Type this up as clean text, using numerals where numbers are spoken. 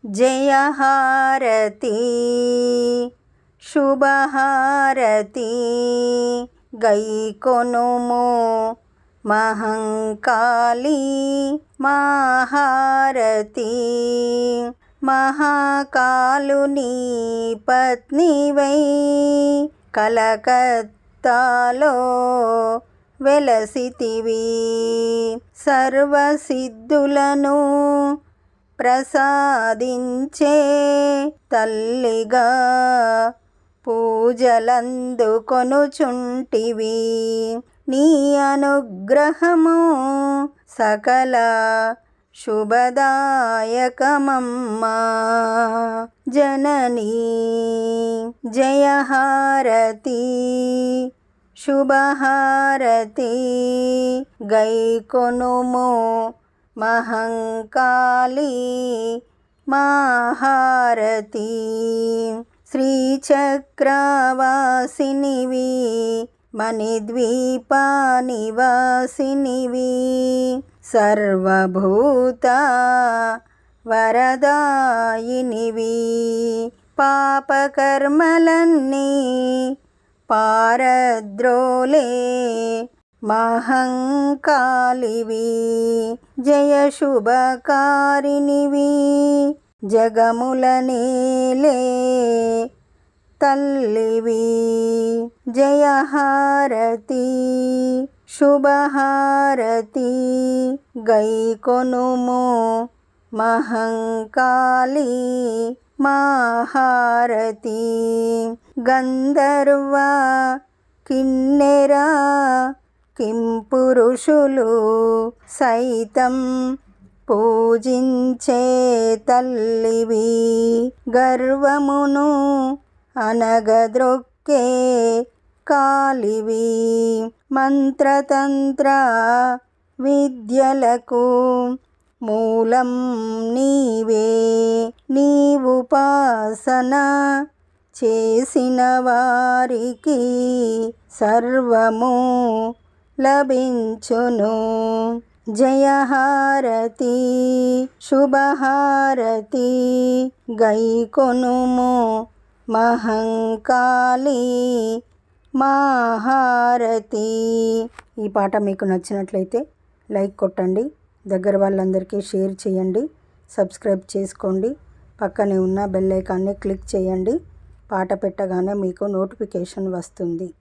జయహారతి శుభహారతి గైకొనుము మహంకాళి మహారతి మహాకాలుని పత్నివై కలకత్తాలో వెలసితివి సర్వసిద్ధులను ప్రసాదించే తల్లిగా పూజలందుకొనుచుంటివి నీ అనుగ్రహము సకల శుభదాయకమమ్మా జననీ జయహారతి శుభహారతి గైకొనుము మహంకాళి మహారతి శ్రీచక్రవాసినివి మణిద్వీప నివాసినివి సర్వభూత వరదాయినివి పాపకర్మలన్నీ పారద్రోలే మహంకాళివి జయ శుభకారిణివి జగములనేలే తల్లివి జయహారతి శుభహారతి గైకొనుము మహంకాళి మహారతి గంధర్వ కిన్నెర కింపురుషులు సైతం పూజించే తల్లివి గర్వమును అనగద్రొక్కే కాళివి మంత్రతంత్ర విద్యలకు మూలం నీవే నీవుపాసన చేసిన వారికి సర్వము లభించును జయహారతి శుభహారతి గైకొనుము మహంకాళి మహారతి. ఈ పాట మీకు నచ్చినట్లయితే లైక్ కొట్టండి, దగ్గర వాళ్ళందరికీ షేర్ చేయండి, సబ్స్క్రైబ్ చేసుకోండి, పక్కనే ఉన్న బెల్ ఐకాన్ని క్లిక్ చేయండి. పాట పెట్టగానే మీకు నోటిఫికేషన్ వస్తుంది.